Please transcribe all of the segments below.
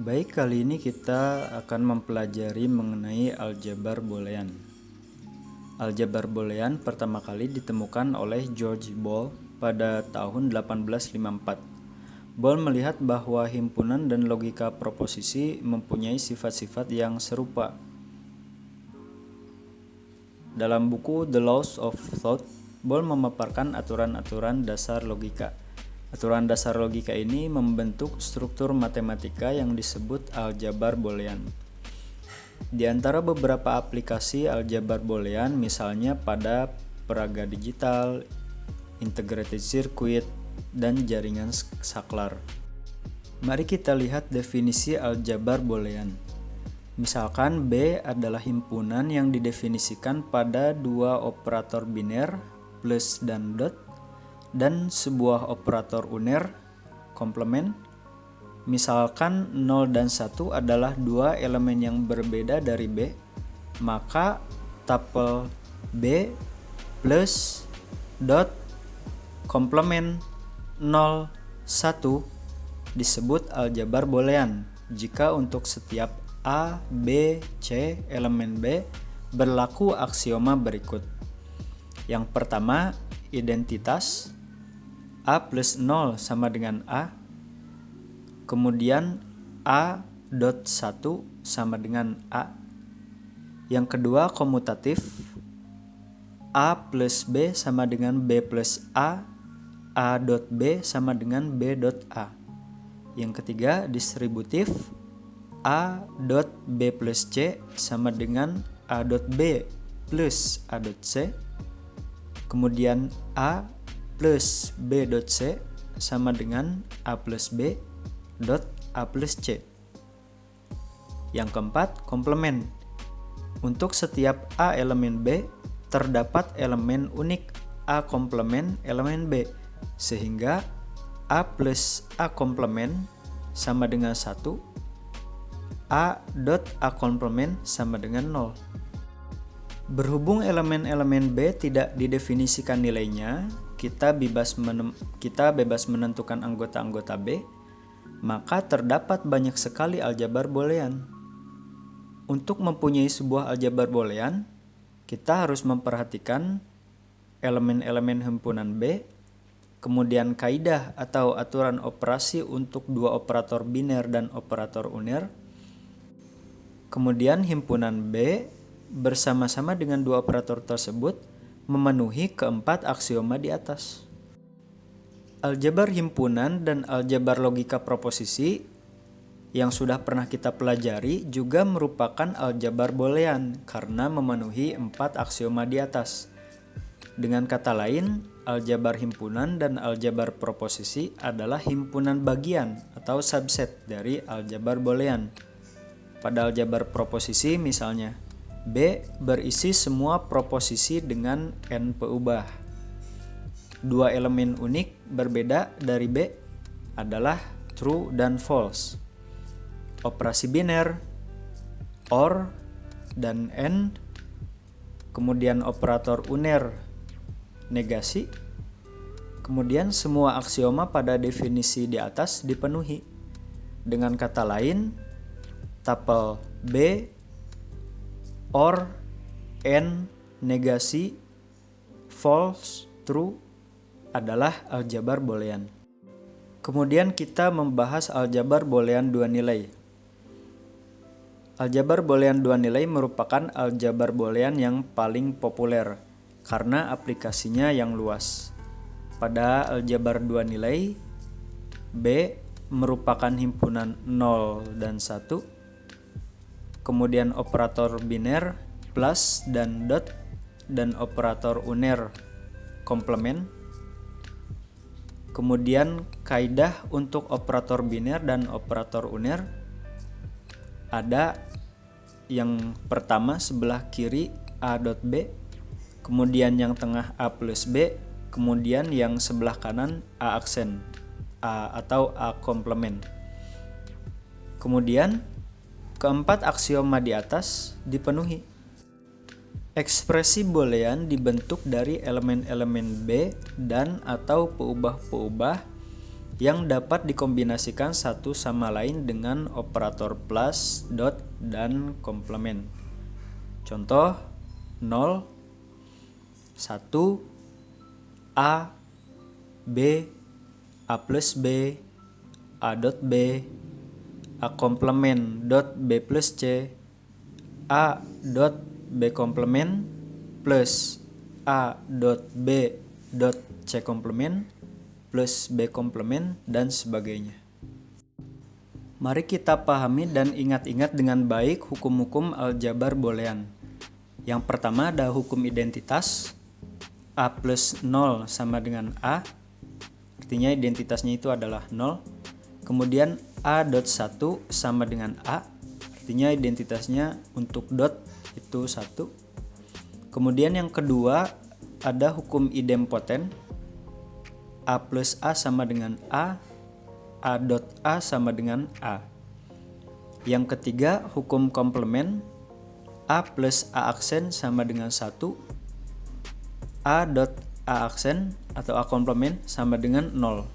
Baik, kali ini kita akan mempelajari mengenai aljabar boolean. Aljabar boolean pertama kali ditemukan oleh George Boole pada tahun 1854. Boole melihat bahwa himpunan dan logika proposisi mempunyai sifat-sifat yang serupa. Dalam buku The Laws of Thought, Boole memaparkan aturan-aturan dasar logika. Aturan dasar logika ini membentuk struktur matematika yang disebut aljabar boolean. Di antara beberapa aplikasi aljabar boolean misalnya pada peraga digital, integrated circuit, dan jaringan saklar. Mari kita lihat definisi aljabar boolean. Misalkan B adalah himpunan yang didefinisikan pada dua operator biner plus dan dot dan sebuah operator uner komplement. Misalkan 0 dan 1 adalah dua elemen yang berbeda dari B, maka tupel B plus dot komplement 0 1 disebut aljabar boolean jika untuk setiap A, B, C elemen B berlaku aksioma berikut. Yang pertama, identitas A plus 0 sama dengan A. Kemudian A dot 1 sama dengan A. Yang kedua, komutatif A plus B sama dengan B plus A dot B sama dengan B dot A. Yang ketiga, distributif A dot B plus C sama dengan A dot B plus A dot C. Kemudian A plus B dot C sama dengan A plus B dot A plus C. Yang keempat, komplement. Untuk setiap A elemen B, terdapat elemen unik A komplement elemen B, sehingga A plus A komplement sama dengan 1, A dot A komplement sama dengan 0. Berhubung elemen-elemen B tidak didefinisikan nilainya, kita bebas menentukan anggota-anggota B, maka terdapat banyak sekali aljabar boolean. Untuk mempunyai sebuah aljabar boolean, kita harus memperhatikan elemen-elemen himpunan B, kemudian kaidah atau aturan operasi untuk dua operator biner dan operator uner, kemudian himpunan B bersama-sama dengan dua operator tersebut memenuhi keempat aksioma di atas. Aljabar himpunan dan aljabar logika proposisi yang sudah pernah kita pelajari juga merupakan aljabar boolean karena memenuhi empat aksioma di atas. Dengan kata lain, aljabar himpunan dan aljabar proposisi adalah himpunan bagian atau subset dari aljabar boolean. Pada aljabar proposisi misalnya, B berisi semua proposisi dengan n peubah. Dua elemen unik berbeda dari B adalah true dan false. Operasi biner, OR dan AND, kemudian operator uner, negasi, kemudian semua aksioma pada definisi di atas dipenuhi. Dengan kata lain, tupel B, OR, AND, negasi, false, true adalah aljabar boolean. Kemudian kita membahas aljabar boolean dua nilai. Aljabar boolean dua nilai merupakan aljabar boolean yang paling populer karena aplikasinya yang luas. Pada aljabar dua nilai, B merupakan himpunan 0 dan 1, kemudian operator biner plus dan dot, dan operator uner komplement. Kemudian kaidah untuk operator biner dan operator uner ada yang pertama sebelah kiri A dot B, kemudian yang tengah A plus B, kemudian yang sebelah kanan A aksen A atau A komplement. Kemudian keempat aksioma di atas dipenuhi. Ekspresi boolean dibentuk dari elemen-elemen B dan atau peubah-peubah yang dapat dikombinasikan satu sama lain dengan operator plus, dot, dan komplement. Contoh 0, 1, A, B, A plus B, A dot B, A komplement dot B plus C, A dot B komplement plus A dot B dot C komplement plus B komplement, dan sebagainya. Mari kita pahami dan ingat-ingat dengan baik hukum-hukum aljabar boolean. Yang pertama ada hukum identitas. A plus 0 sama dengan A, artinya identitasnya itu adalah 0. Kemudian A dot 1 sama dengan A, artinya identitasnya untuk dot itu 1. Kemudian yang kedua ada hukum idempoten. A plus A sama dengan A dot A sama dengan A. Yang ketiga hukum komplement. A plus A aksen sama dengan 1. A dot A aksen atau A komplement sama dengan 0.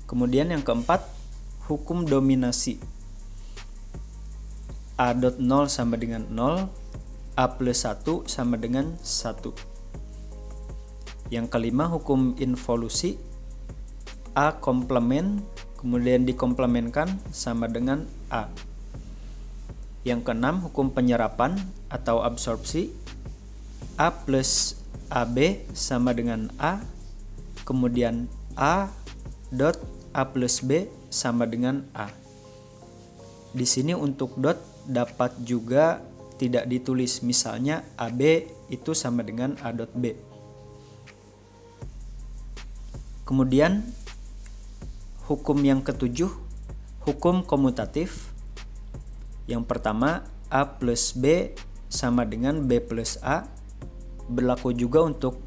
Kemudian yang keempat hukum dominasi. A dot 0 sama dengan 0. A plus 1 sama dengan 1. Yang kelima hukum involusi. A komplement kemudian dikomplementkan sama dengan A. Yang keenam hukum penyerapan atau absorpsi. A plus AB sama dengan A, kemudian A dot A plus B sama dengan A. Di sini untuk dot dapat juga tidak ditulis, misalnya AB itu sama dengan A dot B. Kemudian hukum yang ketujuh, hukum komutatif. Yang pertama A plus B sama dengan B plus A, berlaku juga untuk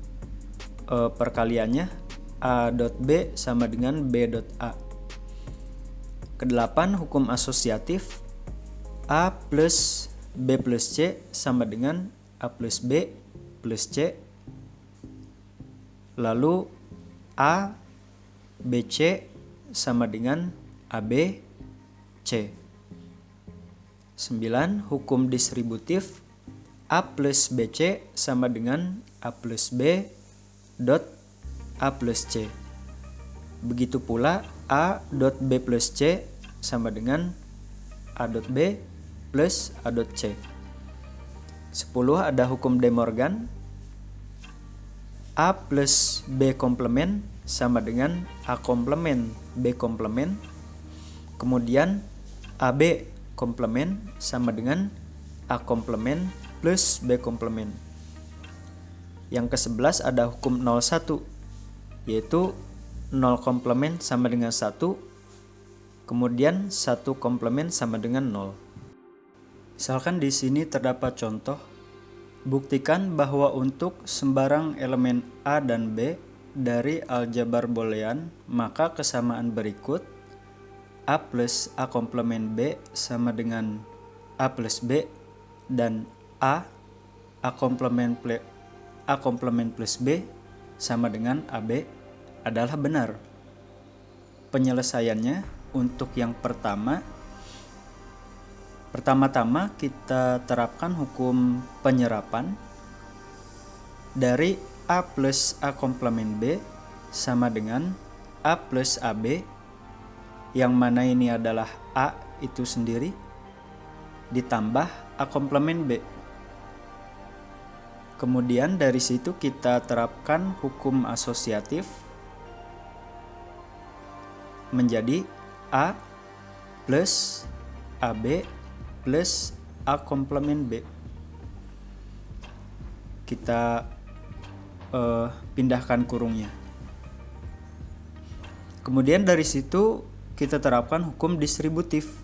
perkaliannya A dot B sama dengan B dot A. Kedelapan hukum asosiatif. A plus B plus C sama dengan A plus B plus C. Lalu A BC sama dengan AB C. 9. Hukum distributif. A plus BC sama dengan A plus B dot A plus C. Begitu pula A dot B plus C sama dengan A dot B plus A dot C. 10. Ada hukum De Morgan. A plus B komplement sama dengan A komplement B komplement. Kemudian AB komplement sama dengan A komplement plus B komplement. Yang ke-11 ada hukum 01, yaitu 0 komplement sama dengan 1, kemudian 1 komplement sama dengan 0. Misalkan di sini terdapat contoh, buktikan bahwa untuk sembarang elemen A dan B dari aljabar boolean, maka kesamaan berikut A plus A komplement B sama dengan A plus B dan A komplement plus B sama dengan AB adalah benar. Penyelesaiannya untuk yang pertama-tama kita terapkan hukum penyerapan. Dari A plus A komplement B sama dengan A plus AB, yang mana ini adalah A itu sendiri ditambah A komplement B. Kemudian dari situ kita terapkan hukum asosiatif menjadi A plus AB plus A komplement B. Kita pindahkan kurungnya. Kemudian dari situ kita terapkan hukum distributif.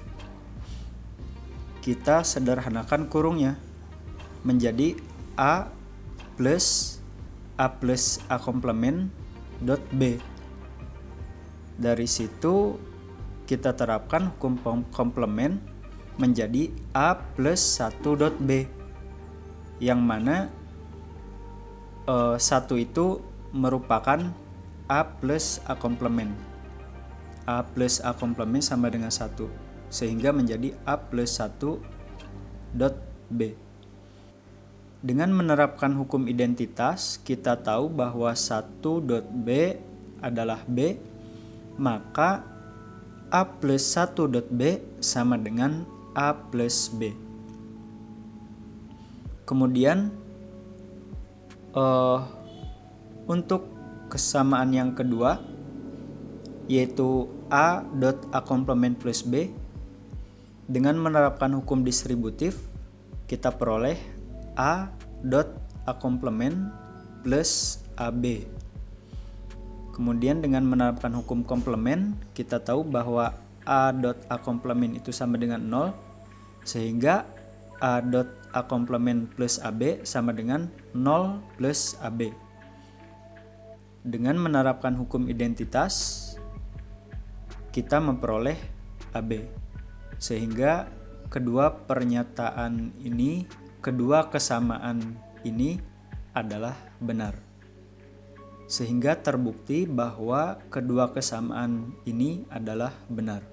Kita sederhanakan kurungnya menjadi A plus A komplement dot B. Dari situ kita terapkan hukum komplement menjadi A plus 1 dot B, yang mana 1 itu merupakan A plus A komplement. A plus A komplement sama dengan 1, sehingga menjadi A plus 1 dot B. Dengan menerapkan hukum identitas, kita tahu bahwa 1 dot B adalah B, maka A plus 1 dot B sama dengan A plus B. Kemudian untuk kesamaan yang kedua, yaitu A dot A komplement plus B, dengan menerapkan hukum distributif, kita peroleh A dot A komplement plus AB. Kemudian dengan menerapkan hukum komplement, kita tahu bahwa A dot A komplement itu sama dengan 0, sehingga A dot A komplement plus AB sama dengan 0 plus AB. Dengan menerapkan hukum identitas, kita memperoleh AB. Sehingga kedua kesamaan ini adalah benar. Sehingga terbukti bahwa kedua kesamaan ini adalah benar.